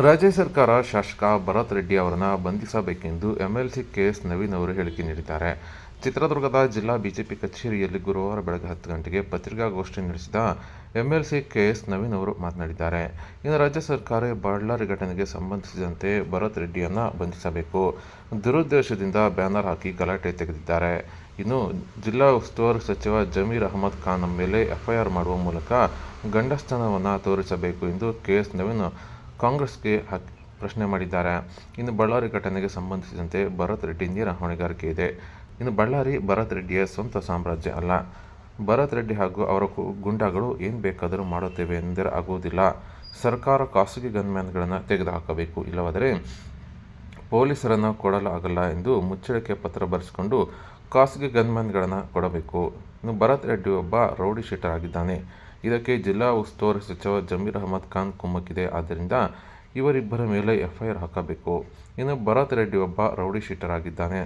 ರಾಜ್ಯ ಸರ್ಕಾರ ಶಾಸಕ ಭರತ್ ರೆಡ್ಡಿ ಅವರನ್ನು ಬಂಧಿಸಬೇಕೆಂದು ಎಂಎಲ್ಸಿ ಕೆಎಸ್ ನವೀನ್ ಅವರು ಹೇಳಿಕೆ ನೀಡಿದ್ದಾರೆ. ಚಿತ್ರದುರ್ಗದ ಜಿಲ್ಲಾ ಬಿಜೆಪಿ ಕಚೇರಿಯಲ್ಲಿ ಗುರುವಾರ ಬೆಳಗ್ಗೆ 10 ಗಂಟೆಗೆ ಪತ್ರಿಕಾಗೋಷ್ಠಿ ನಡೆಸಿದ ಎಂಎಲ್ಸಿ ಕೆಎಸ್ ನವೀನ್ ಅವರು ಮಾತನಾಡಿದ್ದಾರೆ. ಇನ್ನು ರಾಜ್ಯ ಸರ್ಕಾರ ಬಳ್ಳಾರಿ ಘಟನೆಗೆ ಸಂಬಂಧಿಸಿದಂತೆ ಭರತ್ ರೆಡ್ಡಿಯನ್ನು ಬಂಧಿಸಬೇಕು, ದುರುದ್ದೇಶದಿಂದ ಬ್ಯಾನರ್ ಹಾಕಿ ಗಲಾಟೆ ತೆಗೆದಿದ್ದಾರೆ. ಇನ್ನು ಜಿಲ್ಲಾ ಉಸ್ತುವಾರಿ ಸಚಿವ ಜಮೀರ್ ಅಹಮದ್ ಖಾನ್ ಮೇಲೆ ಎಫ್ಐಆರ್ ಮಾಡುವ ಮೂಲಕ ಗಂಡಸ್ತನವನ್ನು ತೋರಿಸಬೇಕು ಎಂದು ಕೆಎಸ್ ನವೀನ್ ಕಾಂಗ್ರೆಸ್ಗೆ ಪ್ರಶ್ನೆ ಮಾಡಿದ್ದಾರೆ. ಇನ್ನು ಬಳ್ಳಾರಿ ಘಟನೆಗೆ ಸಂಬಂಧಿಸಿದಂತೆ ಭರತ್ ರೆಡ್ಡಿ ನೇರ ಹೊಣೆಗಾರಿಕೆ ಇದೆ. ಇನ್ನು ಬಳ್ಳಾರಿ ಭರತ್ ರೆಡ್ಡಿಯ ಸ್ವಂತ ಸಾಮ್ರಾಜ್ಯ ಅಲ್ಲ. ಭರತ್ ರೆಡ್ಡಿ ಹಾಗೂ ಅವರ ಗುಂಡಾಗಳು ಏನು ಬೇಕಾದರೂ ಮಾಡುತ್ತೇವೆ ಎಂದರೆ ಆಗುವುದಿಲ್ಲ. ಸರ್ಕಾರ ಖಾಸಗಿ ಗನ್ಮ್ಯಾನ್ಗಳನ್ನು ತೆಗೆದುಹಾಕಬೇಕು, ಇಲ್ಲವಾದರೆ ಪೊಲೀಸರನ್ನು ಕೊಡಲು ಆಗಲ್ಲ ಎಂದು ಮುಚ್ಚಳಿಕೆ ಪತ್ರ ಬರೆಸಿಕೊಂಡು ಖಾಸಗಿ ಗನ್ಮ್ಯಾನ್ಗಳನ್ನು ಕೊಡಬೇಕು. ಇನ್ನು ಭರತ್ ರೆಡ್ಡಿ ಒಬ್ಬ ರೌಡಿ ಶೀಟರ್ ಆಗಿದ್ದಾನೆ. ಇದಕ್ಕೆ ಜಿಲ್ಲಾ ಉಸ್ತುವಾರಿ ಸಚಿವ ಜಮೀರ್ ಅಹಮದ್ ಖಾನ್ ಕುಮ್ಮಕ್ಕಿದೆ. ಆದ್ದರಿಂದ ಇವರಿಬ್ಬರ ಮೇಲೆ ಎಫ್ಐಆರ್ ಹಾಕಬೇಕು. ಇನ್ನು ಭರತ್ ರೆಡ್ಡಿ ಒಬ್ಬ ರೌಡಿ ಶೀಟರ್ ಆಗಿದ್ದಾನೆ.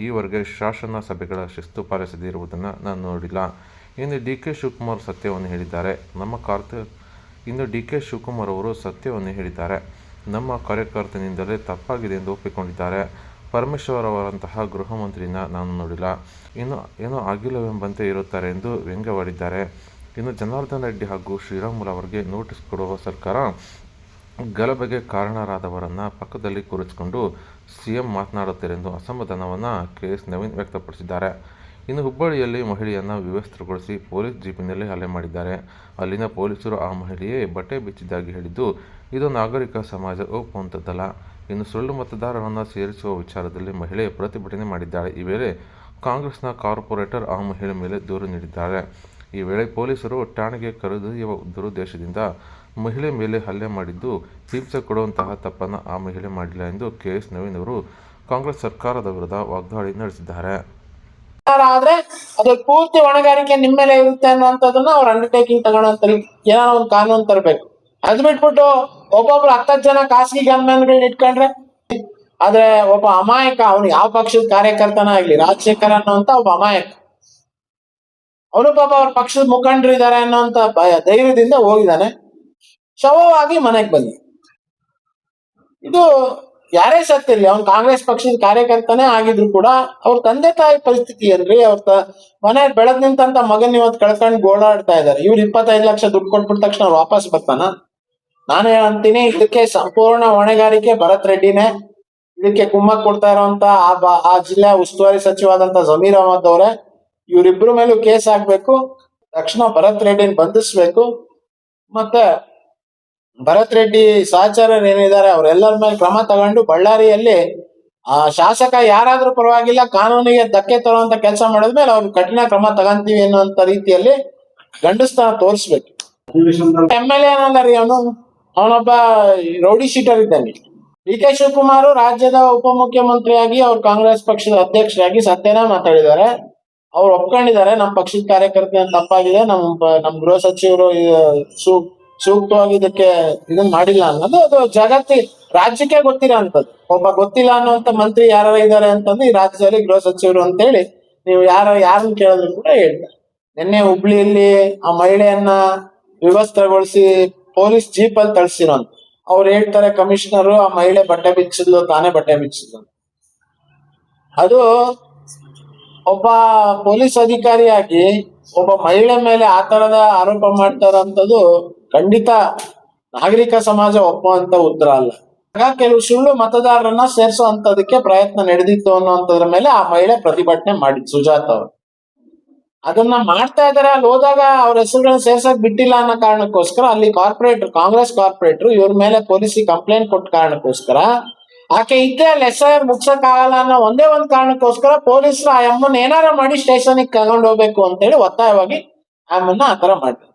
ಈವರೆಗೆ ಶಾಸನ ಸಭೆಗಳ ಶಿಸ್ತು ಪಾಲಿಸದೇ ಇರುವುದನ್ನು ನಾನು ನೋಡಿಲ್ಲ. ಇನ್ನು ಡಿ.ಕೆ. ಶಿವಕುಮಾರ್ ಸತ್ಯವನ್ನು ಹೇಳಿದ್ದಾರೆ. ಡಿ.ಕೆ. ಶಿವಕುಮಾರ್ ಅವರು ಸತ್ಯವನ್ನು ಹೇಳಿದ್ದಾರೆ. ನಮ್ಮ ಕಾರ್ಯಕರ್ತನಿಂದಲೇ ತಪ್ಪಾಗಿದೆ ಎಂದು ಒಪ್ಪಿಕೊಂಡಿದ್ದಾರೆ. ಪರಮೇಶ್ವರ್ ಅವರಂತಹ ಗೃಹ ಮಂತ್ರಿನ ನಾನು ನೋಡಿಲ್ಲ. ಏನೋ ಆಗಿಲ್ಲವೆಂಬಂತೆ ಇರುತ್ತಾರೆ ಎಂದು ವ್ಯಂಗ್ಯವಾಡಿದ್ದಾರೆ. ಇನ್ನು ಜನಾರ್ದನ್ ರೆಡ್ಡಿ ಹಾಗೂ ಶ್ರೀರಾಮುಲು ಅವರಿಗೆ ನೋಟಿಸ್ ಕೊಡುವ ಸರ್ಕಾರ ಗಲಭೆಗೆ ಕಾರಣರಾದವರನ್ನು ಪಕ್ಕದಲ್ಲಿ ಕೂರಿಸಿಕೊಂಡು ಸಿಎಂ ಮಾತನಾಡುತ್ತಾರೆ ಅಸಮಾಧಾನವನ್ನು ಕೆಎಸ್ ನವೀನ್ ವ್ಯಕ್ತಪಡಿಸಿದ್ದಾರೆ. ಇನ್ನು ಹುಬ್ಬಳ್ಳಿಯಲ್ಲಿ ಮಹಿಳೆಯನ್ನು ವಿವಸ್ತ್ರಗೊಳಿಸಿ ಪೊಲೀಸ್ ಜೀಪಿನಲ್ಲಿ ಹಲ್ಲೆ ಮಾಡಿದ್ದಾರೆ. ಅಲ್ಲಿನ ಪೊಲೀಸರು ಆ ಮಹಿಳೆಯೇ ಬಟ್ಟೆ ಬಿಚ್ಚಿದ್ದಾಗಿ ಹೇಳಿದ್ದು, ಇದು ನಾಗರಿಕ ಸಮಾಜ ಒಪ್ಪುವಂಥದ್ದಲ್ಲ. ಇನ್ನು ಸುಳ್ಳು ಮತದಾರರನ್ನು ಸೇರಿಸುವ ವಿಚಾರದಲ್ಲಿ ಮಹಿಳೆ ಪ್ರತಿಭಟನೆ ಮಾಡಿದ್ದಾಳೆ. ಈ ವೇಳೆ ಕಾಂಗ್ರೆಸ್ನ ಕಾರ್ಪೊರೇಟರ್ ಆ ಮಹಿಳೆ ಮೇಲೆ ದೂರು ನೀಡಿದ್ದಾರೆ. ಈ ವೇಳೆ ಪೊಲೀಸರು ಠಾಣೆಗೆ ಕರೆದೊಯ್ಯುವ ದುರುದ್ದೇಶದಿಂದ ಮಹಿಳೆ ಮೇಲೆ ಹಲ್ಲೆ ಮಾಡಿದ್ದು, ಹಿಂಸೆ ಕೊಡುವಂತಹ ತಪ್ಪನ್ನು ಆ ಮಹಿಳೆ ಮಾಡಿಲ್ಲ ಎಂದು ಕೆಎಸ್ ನವೀನ್ ಅವರು ಕಾಂಗ್ರೆಸ್ ಸರ್ಕಾರದ ವಿರುದ್ಧ ವಾಗ್ದಾಳಿ ನಡೆಸಿದ್ದಾರೆ. ಆದ್ರೆ ಅದ್ರ ಪೂರ್ತಿ ಹೊಣೆಗಾರಿಕೆ ನಿಮ್ಮ ಮೇಲೆ ಇರುತ್ತೆ ಅನ್ನುವಂಥದ್ದನ್ನ ಅವ್ರ ಅಂಡರ್ಟೇಕಿಂಗ್ ತಗೊಳ್ಳೋಂತ ಏನೋ ಒಂದು ಕಾನೂನು ತರಬೇಕು. ಅದ್ ಬಿಟ್ಬಿಟ್ಟು ಒಬ್ಬೊಬ್ರು 10 ಜನ ಖಾಸಗಿ ಗನ್ಮ್ಯಾನ್ಗಳನ್ನ ಇಟ್ಕೊಂಡ್ರೆ, ಆದ್ರೆ ಒಬ್ಬ ಅಮಾಯಕ, ಅವನು ಯಾವ ಪಕ್ಷದ ಕಾರ್ಯಕರ್ತನ ಆಗ್ಲಿ, ರಾಜಶೇಖರ್ ಅನ್ನೋಂತ ಒಬ್ಬ ಅಮಾಯಕ, ಅವನು ಪಾಪ ಅವ್ರ ಪಕ್ಷದ ಮುಖಂಡರು ಇದ್ದಾರೆ ಅನ್ನೋಂತ ಧೈರ್ಯದಿಂದ ಹೋಗಿದ್ದಾನೆ, ಶವವಾಗಿ ಮನೆಗೆ ಬಂದ. ಇದು ಯಾರೇ ಸತ್ತಿರ್ಲಿ, ಅವ್ನು ಕಾಂಗ್ರೆಸ್ ಪಕ್ಷದ ಕಾರ್ಯಕರ್ತನೇ ಆಗಿದ್ರು ಕೂಡ ಅವ್ರ ತಂದೆ ತಾಯಿ ಪರಿಸ್ಥಿತಿ ಏನ್ರಿ? ಅವ್ರ ಮನೆ ಬೆಳೆದ್ ನಿಂತಂತ ಮಗನ್ ಇವತ್ತು ಕಳ್ಕೊಂಡು ಗೋಳಾಡ್ತಾ ಇದಾರೆ. ಇವ್ರು 25 ಲಕ್ಷ ದುಡ್ಡು ಕೊಟ್ಬಿಟ್ಟ ತಕ್ಷಣ ಅವ್ರು ವಾಪಸ್ ಬರ್ತಾನ? ನಾನೇ ಅಂತೀನಿ, ಇದಕ್ಕೆ ಸಂಪೂರ್ಣ ಹೊಣೆಗಾರಿಕೆ ಭರತ್ ರೆಡ್ಡಿನೇ. ಇದಕ್ಕೆ ಕುಮ್ಮಕ್ ಕೊಡ್ತಾ ಇರೋಂತ ಆ ಜಿಲ್ಲೆ ಉಸ್ತುವಾರಿ ಸಚಿವಾದಂತ ಜಮೀರ್ ಅಹಮದ್ ಅವರೇ. ಇವರಿಬ್ರು ಮೇಲೂ ಕೇಸ್ ಹಾಕ್ಬೇಕು, ತಕ್ಷಣ ಭರತ್ ರೆಡ್ಡಿನ ಬಂಧಿಸ್ಬೇಕು. ಮತ್ತೆ ಭರತ್ ರೆಡ್ಡಿ ಸಹಚರರು ಏನಿದ್ದಾರೆ ಅವರೆಲ್ಲರ ಮೇಲೆ ಕ್ರಮ ತಗೊಂಡು ಬಳ್ಳಾರಿಯಲ್ಲಿ ಶಾಸಕ ಯಾರಾದ್ರೂ ಪರವಾಗಿಲ್ಲ, ಕಾನೂನಿಗೆ ಧಕ್ಕೆ ತರುವಂತ ಕೆಲಸ ಮಾಡಿದ್ಮೇಲೆ ಅವ್ರು ಕಠಿಣ ಕ್ರಮ ತಗಂತೀವಿ ಅನ್ನುವಂತ ರೀತಿಯಲ್ಲಿ ಗಂಡಸ್ತನ ತೋರಿಸ್ಬೇಕು. MLA ಏನಂದ್ರಿ, ಅವನೊಬ್ಬ ರೌಡಿ ಶೀಟರ್ ಇದ್ದಾನೆ. ಡಿ.ಕೆ. ಶಿವಕುಮಾರ್ ರಾಜ್ಯದ ಉಪಮುಖ್ಯಮಂತ್ರಿಯಾಗಿ ಅವ್ರು ಕಾಂಗ್ರೆಸ್ ಪಕ್ಷದ ಅಧ್ಯಕ್ಷರಾಗಿ ಸತ್ಯನ ಮಾತಾಡಿದ್ದಾರೆ. ಅವ್ರು ಒಪ್ಕೊಂಡಿದ್ದಾರೆ, ನಮ್ಮ ಪಕ್ಷದ ಕಾರ್ಯಕರ್ತ ತಪ್ಪಾಗಿದೆ, ನಮ್ ಗೃಹ ಸಚಿವರು ಸೂಕ್ತವಾಗಿ ಇದಕ್ಕೆ ಇದನ್ನ ಮಾಡಿಲ್ಲ ಅನ್ನೋದು ಅದು ರಾಜ್ಯಕ್ಕೆ ಗೊತ್ತಿರೋ ಅಂತದ್ದು. ಒಬ್ಬ ಗೊತ್ತಿಲ್ಲ ಅನ್ನುವಂತ ಮಂತ್ರಿ ಯಾರು ಇದ್ದಾರೆ ಅಂತಂದು ಈ ರಾಜ್ಯದಲ್ಲಿ ಗೃಹ ಸಚಿವರು ಅಂತ ಹೇಳಿ ನೀವು ಯಾರನ್ನ ಕೇಳಿದ್ರು ಕೂಡ ಹೇಳ್ತಾರೆ. ನಿನ್ನೆ ಹುಬ್ಳಿಯಲ್ಲಿ ಆ ಮಹಿಳೆಯನ್ನ ವಿವಸ್ತ್ರಗೊಳಿಸಿ ಪೊಲೀಸ್ ಜೀಪ್ ಅಲ್ಲಿ ತಳ್ಸಿರೋ ಅಂತ ಅವ್ರು ಹೇಳ್ತಾರೆ, ಕಮಿಷನರು ಆ ಮಹಿಳೆ ಬಟ್ಟೆ ಬಿಚ್ಚಿದ್ಲು, ತಾನೇ ಬಟ್ಟೆ ಬಿಚ್ಚಿದ್ಲು. ಅದು ಒಬ್ಬ ಪೊಲೀಸ್ ಅಧಿಕಾರಿಯಾಗಿ ಒಬ್ಬ ಮಹಿಳೆ ಮೇಲೆ ಆ ತರದ ಆರೋಪ ಮಾಡ್ತಾರಂಥದ್ದು ಖಂಡಿತ ನಾಗರಿಕ ಸಮಾಜ ಒಪ್ಪುವಂತ ಉತ್ತರ ಅಲ್ಲ. ಆಗ ಕೆಲವು ಸುಳ್ಳು ಮತದಾರರನ್ನ ಸೇರಿಸೋ ಅಂತದಕ್ಕೆ ಪ್ರಯತ್ನ ನಡೆದಿತ್ತು ಅನ್ನೋಂಥದ್ರ ಮೇಲೆ ಆ ಮಹಿಳೆ ಪ್ರತಿಭಟನೆ ಮಾಡಿದ್, ಸುಜಾತ ಅವರು. ಅದನ್ನ ಮಾಡ್ತಾ ಇದಾರೆ. ಅಲ್ಲಿ ಹೋದಾಗ ಅವ್ರ ಹೆಸರುಗಳನ್ನ ಸೇರ್ಸಕ್ ಬಿಟ್ಟಿಲ್ಲ ಅನ್ನೋ ಕಾರಣಕ್ಕೋಸ್ಕರ ಅಲ್ಲಿ ಕಾಂಗ್ರೆಸ್ ಕಾರ್ಪೊರೇಟರ್ ಇವ್ರ ಮೇಲೆ ಪೊಲೀಸಿಗೆ ಕಂಪ್ಲೇಂಟ್ ಕೊಟ್ಟ ಕಾರಣಕ್ಕೋಸ್ಕರ ಆಕೆ ಇದ್ದೇ ಅಲ್ಲಿ SIR ಮುಗ್ಸಕ್ ಆಗಲ್ಲ ಅನ್ನೋ ಒಂದೇ ಒಂದ್ ಕಾರಣಕ್ಕೋಸ್ಕರ ಪೊಲೀಸರು ಆ ಅಮ್ಮನ್ನ ಏನಾರ ಮಾಡಿ ಸ್ಟೇಷನ್ಗೆ ತಗೊಂಡು ಹೋಗ್ಬೇಕು ಅಂತೇಳಿ ಒತ್ತಾಯವಾಗಿ ಅಮ್ಮನ್ನ ಆತರ ಮಾಡ್ತಾರೆ.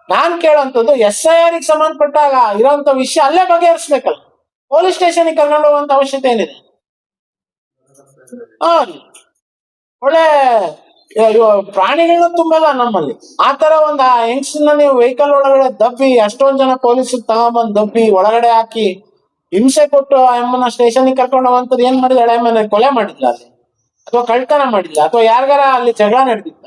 ನಾನ್ ಕೇಳೋಂಥದ್ದು, SIR ಗೆ ಸಂಬಂಧಪಟ್ಟಾಗ ಇರೋಂತ ವಿಷಯ ಅಲ್ಲೇ ಬಗೆಹರಿಸ್ಬೇಕಲ್ಲ, ಪೊಲೀಸ್ ಸ್ಟೇಷನ್ಗೆ ಕರ್ಕೊಂಡು ಹೋಗುವಂತ ಅವಶ್ಯಕತೆ ಏನಿದೆ? ಒಳ್ಳೆ ಪ್ರಾಣಿಗಳನ್ನ ತುಂಬಲ್ಲ ನಮ್ಮಲ್ಲಿ. ಆತರ ಒಂದ್ ಹೆಂಗ್ಸನ್ನ ನೀವು ವೆಹಿಕಲ್ ಒಳಗಡೆ ದಬ್ಬಿ ಅಷ್ಟೊಂದ್ ಜನ ಪೊಲೀಸರು ತಗೊಂಬಂದ್ ದಬ್ಬಿ ಒಳಗಡೆ ಹಾಕಿ ಹಿಂಸೆ ಕೊಟ್ಟು ಆ ಅಮ್ಮನ ಸ್ಟೇಷನ್ಗೆ ಕರ್ಕೊಂಡು ಹೋಗುವಂಥದ್ದು ಏನ್ ಮಾಡಿದಾಳೆ? ಕೊಲೆ ಮಾಡಿದ್ಲ ಅಲ್ಲಿ, ಅಥವಾ ಕಳ್ತನ ಮಾಡಿದ್ಲ, ಅಥವಾ ಯಾರಿಗಾರ ಅಲ್ಲಿ ಜಗಳ ನಡೆದಿತ್ತ?